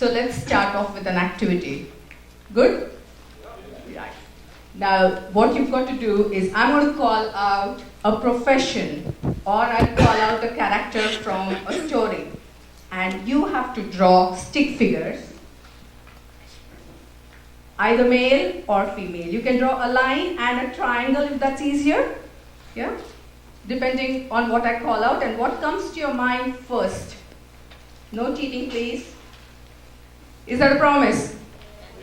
So let's start off with an activity. Good? Right. Now, what you've got to do is I'm going to call out a profession, or I'll call out a character from a story. And you have to draw stick figures, either male or female. You can draw a line and a triangle if that's easier. Yeah? Depending on what I call out and what comes to your mind first. No cheating, please. Is that a promise?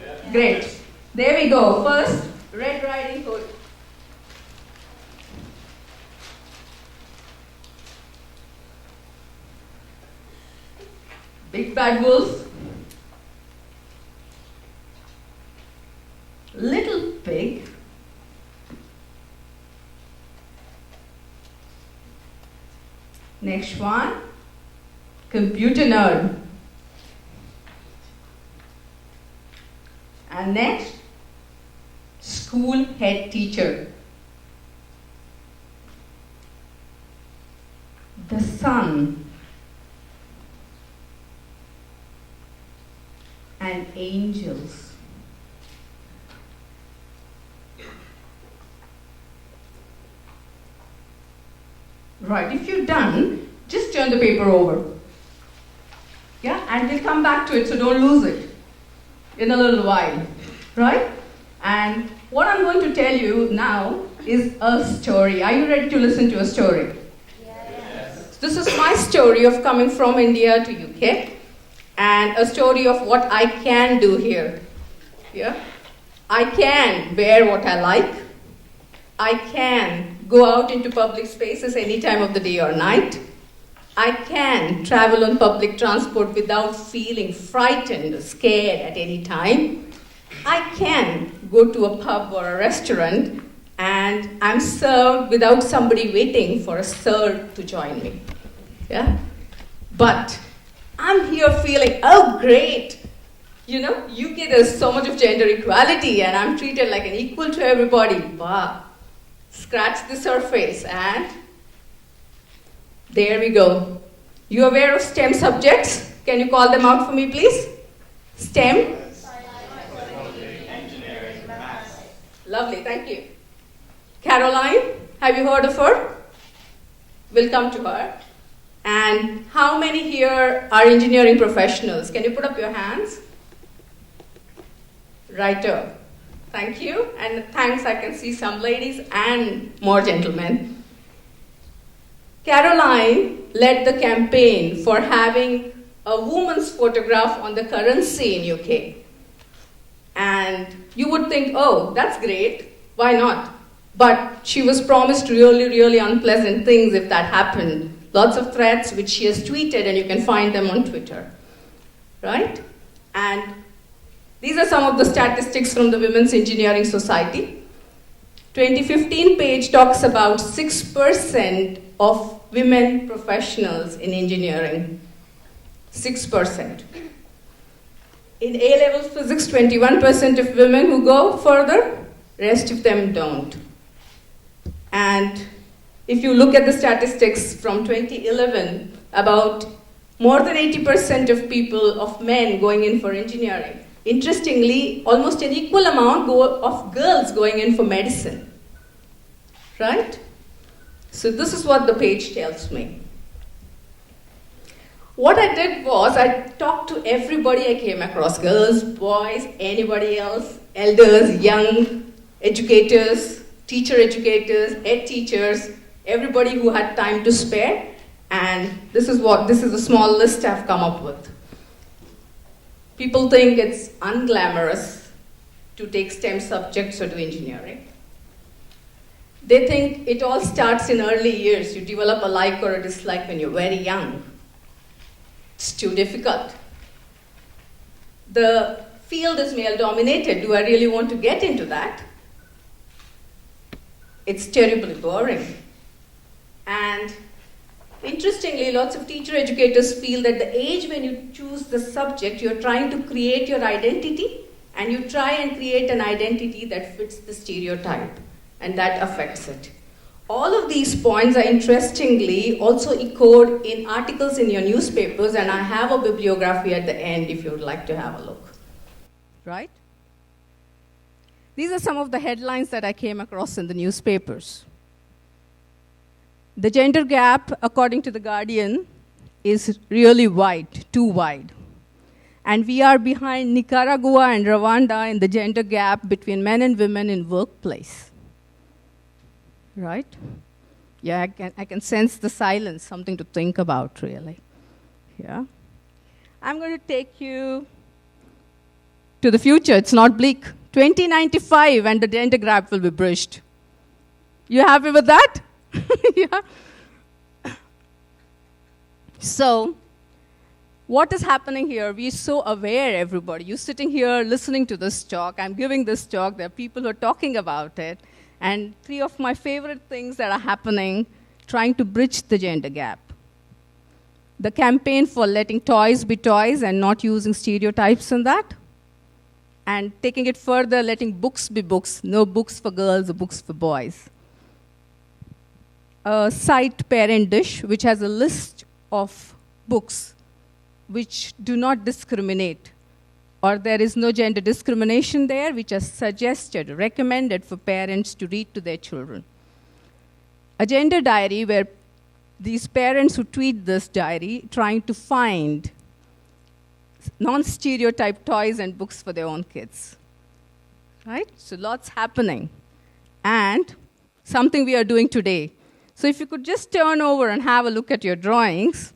Yeah. Great. There we go. First, Red Riding Hood. Big Bad Wolf. Little Pig. Next one, Computer Nerd. And next, School Head Teacher. The Sun. And Angels. Right, if you're done, just turn the paper over. Yeah, and we'll come back to it, so don't lose it in a little while. Right? And what I'm going to tell you now is a story. Are you ready to listen to a story? Yes. This is my story of coming from India to UK, and a story of what I can do here. Yeah? I can wear what I like. I can go out into public spaces any time of the day or night. I can travel on public transport without feeling frightened or scared at any time. I can go to a pub or a restaurant and I'm served without somebody waiting for a serve to join me. Yeah? But I'm here feeling, oh great, you know, UK there's so much of gender equality and I'm treated like an equal to everybody. Wow. Scratch the surface and there we go. You aware of STEM subjects? Can you call them out for me, please? STEM? Engineering, maths. Lovely, thank you. Caroline, have you heard of her? We'll come to her. And how many here are engineering professionals? Can you put up your hands? Righto. Thank you, and thanks, I can see some ladies and more gentlemen. Caroline led the campaign for having a woman's photograph on the currency in UK. And you would think, oh, that's great, why not? But she was promised really, really unpleasant things if that happened. Lots of threats which she has tweeted, and you can find them on Twitter, right? And these are some of the statistics from the Women's Engineering Society. 2015 page talks about 6% of women professionals in engineering. 6%. In A-level physics, 21% of women who go further, rest of them don't. And if you look at the statistics from 2011, about more than 80% of people, of men going in for engineering. Interestingly, almost an equal amount of girls going in for medicine, right? So this is what the page tells me. What I did was I talked to everybody I came across, girls, boys, anybody else, elders, young educators, teacher educators, head teachers, everybody who had time to spare, and this is a small list I've come up with. People think it's unglamorous to take STEM subjects or do engineering. They think it all starts in early years. You develop a like or a dislike when you're very young. It's too difficult. The field is male-dominated. Do I really want to get into that? It's terribly boring. And interestingly, lots of teacher educators feel that the age when you choose the subject, you're trying to create your identity, and you try and create an identity that fits the stereotype, and that affects it. All of these points are interestingly also echoed in articles in your newspapers, and I have a bibliography at the end if you would like to have a look. Right? These are some of the headlines that I came across in the newspapers. The gender gap, according to The Guardian, is really wide, too wide. And we are behind Nicaragua and Rwanda in the gender gap between men and women in workplace. Right? Yeah, I can sense the silence, something to think about, really. Yeah. I'm going to take you to the future. It's not bleak. 2095, and the gender gap will be bridged. You happy with that? Yeah. So, what is happening here? We're so aware, everybody. You're sitting here listening to this talk. I'm giving this talk. There are people who are talking about it. And 3 of my favorite things that are happening, trying to bridge the gender gap. The campaign for letting toys be toys and not using stereotypes in that. And taking it further, letting books be books. No books for girls or books for boys. A site, Parent Dish, which has a list of books which do not discriminate, or there is no gender discrimination there, which are suggested, recommended for parents to read to their children. A gender diary where these parents who tweet this diary trying to find non-stereotype toys and books for their own kids. Right? So lots happening. And something we are doing today. So if you could just turn over and have a look at your drawings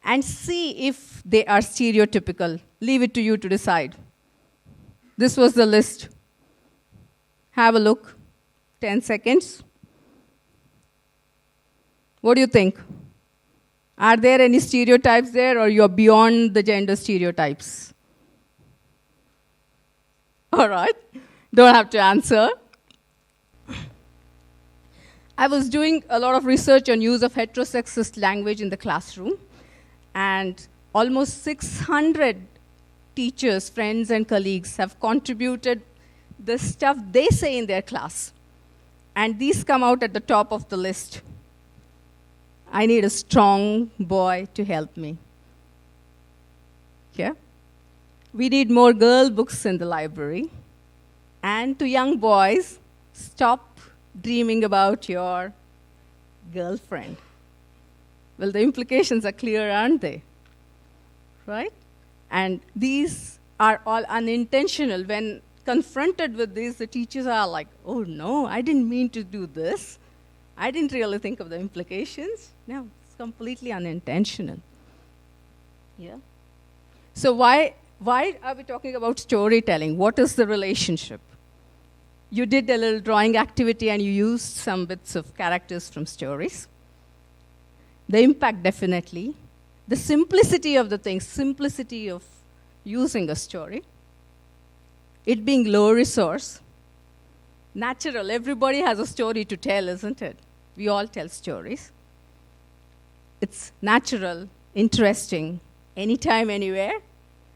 and see if they are stereotypical. Leave it to you to decide. This was the list. Have a look. 10 seconds. What do you think? Are there any stereotypes there, or you're beyond the gender stereotypes? All right. Don't have to answer. I was doing a lot of research on use of heterosexist language in the classroom, and almost 600 teachers, friends, and colleagues have contributed the stuff they say in their class. And these come out at the top of the list. I need a strong boy to help me. Yeah? We need more girl books in the library. And to young boys, stop dreaming about your girlfriend. Well, the implications are clear, aren't they? Right? And these are all unintentional. When confronted with this, the teachers are like, oh no, I didn't mean to do this. I didn't really think of the implications. No, it's completely unintentional. Yeah. So why are we talking about storytelling? What is the relationship? You did a little drawing activity and you used some bits of characters from stories. The impact, definitely. The simplicity of the thing, simplicity of using a story. It being low resource. Natural, everybody has a story to tell, isn't it? We all tell stories. It's natural, interesting, anytime, anywhere.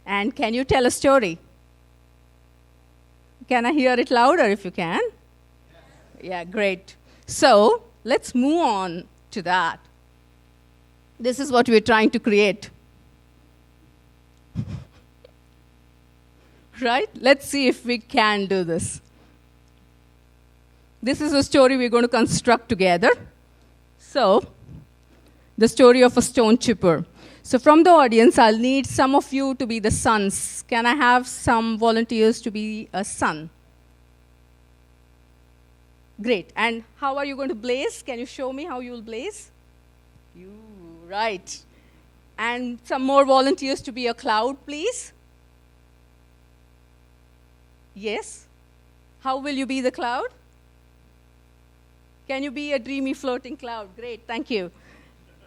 And can you tell a story? Can I hear it louder if you can? Yeah, great. So let's move on to that. This is what we're trying to create. Right? Let's see if we can do this. This is a story we're going to construct together. So, the story of a stone chipper. So from the audience, I'll need some of you to be the sons. Can I have some volunteers to be a son? Great. And how are you going to blaze? Can you show me how you will blaze? You, right. And some more volunteers to be a cloud, please. Yes. How will you be the cloud? Can you be a dreamy floating cloud? Great, thank you.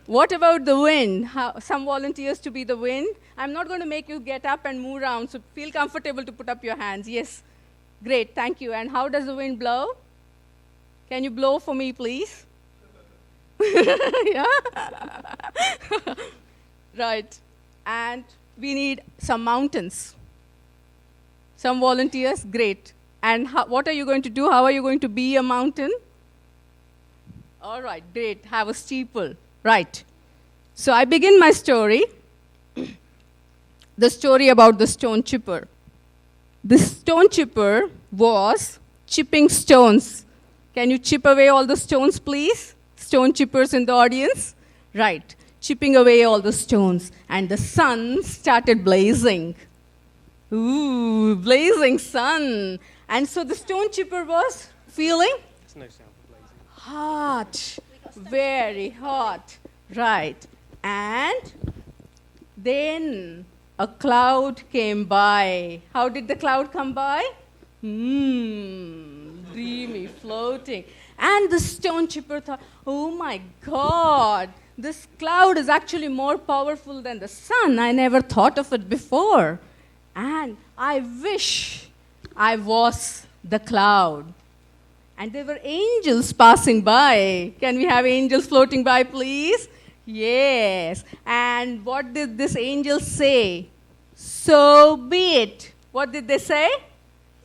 What about the wind? Some volunteers to be the wind. I'm not going to make you get up and move around, so feel comfortable to put up your hands. Yes, great, thank you. And how does the wind blow? Can you blow for me, please? Yeah? Right. And we need some mountains. Some volunteers, great. And what are you going to do? How are you going to be a mountain? All right, great. Have a steeple. Right. So I begin my story. The story about the stone chipper. The stone chipper was chipping stones. Can you chip away all the stones, please? Stone chippers in the audience? Right. Chipping away all the stones. And the sun started blazing. Ooh, blazing sun. And so the stone chipper was feeling? There's no sound for blazing. Hot. Very hot. Right. And then a cloud came by. How did the cloud come by? Dreamy, floating. And the stone chipper thought, oh my God, this cloud is actually more powerful than the sun. I never thought of it before. And I wish I was the cloud. And there were angels passing by. Can we have angels floating by, please? Yes. And what did this angel say? So be it. What did they say?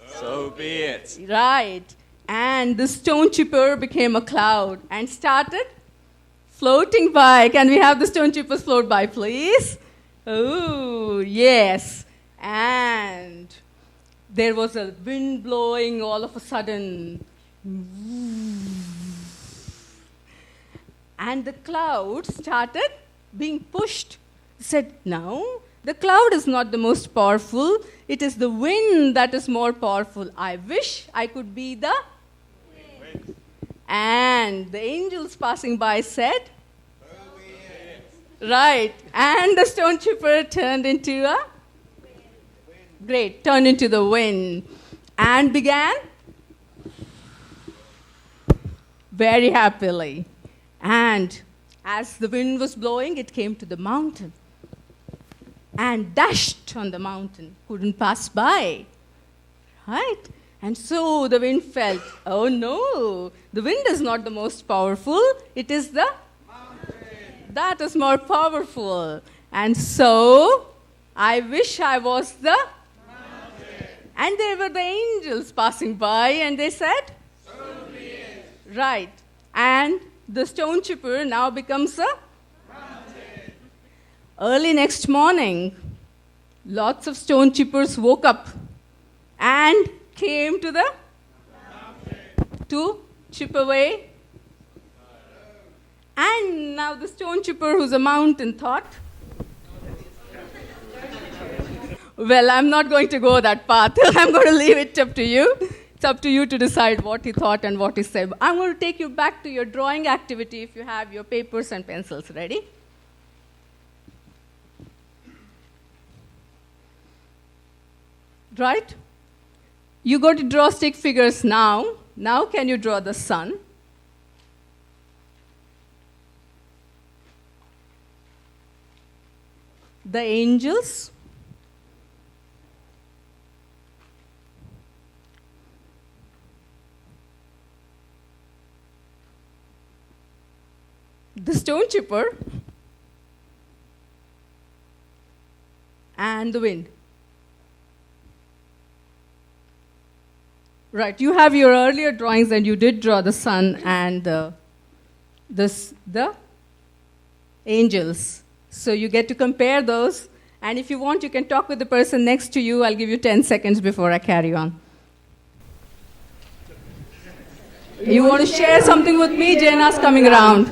So be it. Right. And the stone chipper became a cloud and started floating by. Can we have the stone chippers float by, please? Oh, yes. And there was a wind blowing all of a sudden. And the cloud started being pushed. Said, no, the cloud is not the most powerful. It is the wind that is more powerful. I wish I could be the wind. And the angels passing by said, so be it. Right. And the stone chipper turned into a wind. Great, turned into the wind. And began very happily. And as the wind was blowing, it came to the mountain and dashed on the mountain, couldn't pass by, right? And so the wind felt, oh no, the wind is not the most powerful, it is the mountain that is more powerful. And so, I wish I was the mountain. And there were the angels passing by, and they said, so be it. Right. And the stone chipper now becomes a mountain. Early next morning, lots of stone chippers woke up and came to the mountain to chip away. And now the stone chipper, who's a mountain, thought, well, I'm not going to go that path. I'm going to leave it up to you. It's up to you to decide what he thought and what he said. I'm going to take you back to your drawing activity if you have your papers and pencils ready. Right? You go to draw stick figures now. Now can you draw the sun? The angels? The stone chipper and the wind. Right, you have your earlier drawings and you did draw the sun and the angels. So you get to compare those, and if you want, you can talk with the person next to you. I'll give you 10 seconds before I carry on. You want to share something with me? Jaina's coming around.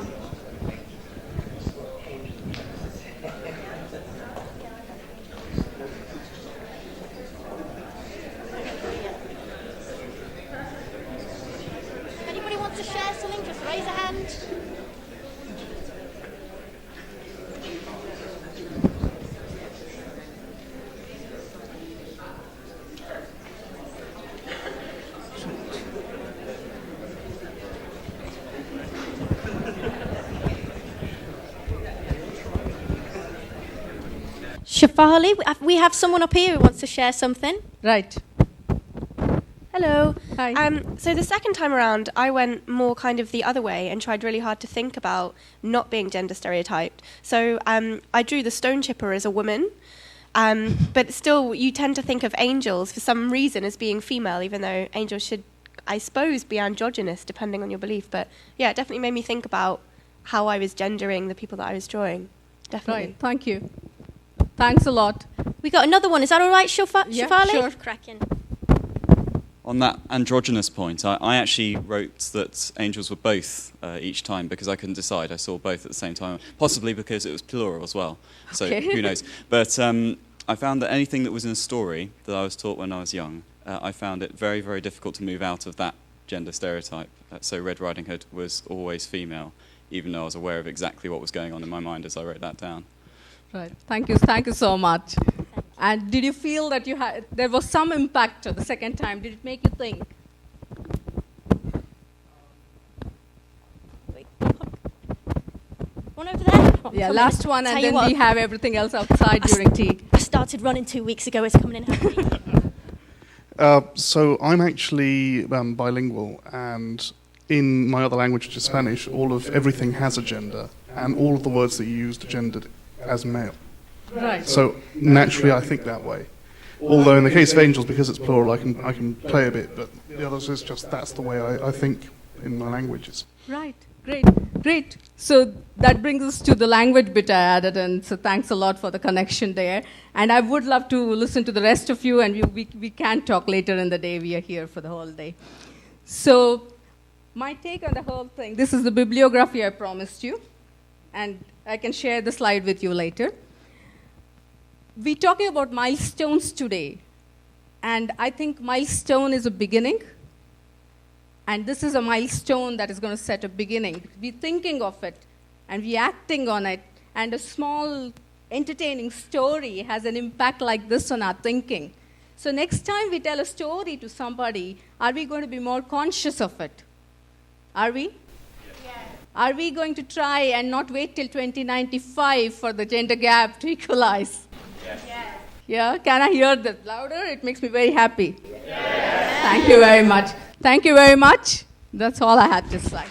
Anybody want to share something? Just raise a hand. Shefali, we have someone up here who wants to share something. Right. Hello. Hi. So the second time around, I went more kind of the other way and tried really hard to think about not being gender stereotyped. So I drew the stone chipper as a woman, but still you tend to think of angels for some reason as being female, even though angels should I suppose, be androgynous, depending on your belief. But yeah, it definitely made me think about how I was gendering the people that I was drawing. Definitely. Right, thank you. Thanks a lot. We got another one. Is that all right, Yeah, Shefali? sure. Cracking. On that androgynous point, I actually wrote that angels were both each time because I couldn't decide. I saw both at the same time, possibly because it was plural as well. So Okay. who knows? But I found that anything that was in a story that I was taught when I was young, I found it very, very difficult to move out of that gender stereotype. So Red Riding Hood was always female, even though I was aware of exactly what was going on in my mind as I wrote that down. Right. Thank you so much. And did you feel that there was some impact the second time? Did it make you think? One over there? Yeah, Come last in. one, Tell and you then what, we have everything else outside during tea. I started running 2 weeks ago. It's coming in handy. So I'm actually bilingual, and in my other language, which is Spanish, everything has a gender, and all of the words that you used are gendered as male. Right. So naturally, I think that way. Although in the case of angels, because it's plural, I can play a bit, but the others is just that's the way I think in my languages. Right. Great. So that brings us to the language bit I added, and so thanks a lot for the connection there. And I would love to listen to the rest of you, and we can talk later in the day. We are here for the whole day. So my take on the whole thing, this is the bibliography I promised you, and I can share the slide with you later. We're talking about milestones today, and I think milestone is a beginning, and this is a milestone that is going to set a beginning. We're thinking of it, and we're acting on it, and a small, entertaining story has an impact like this on our thinking. So next time we tell a story to somebody, are we going to be more conscious of it? Are we? Yes. Are we going to try and not wait till 2095 for the gender gap to equalize? Yes. Yeah, can I hear that louder? It makes me very happy. Yes. Thank you very much. That's all I had to say.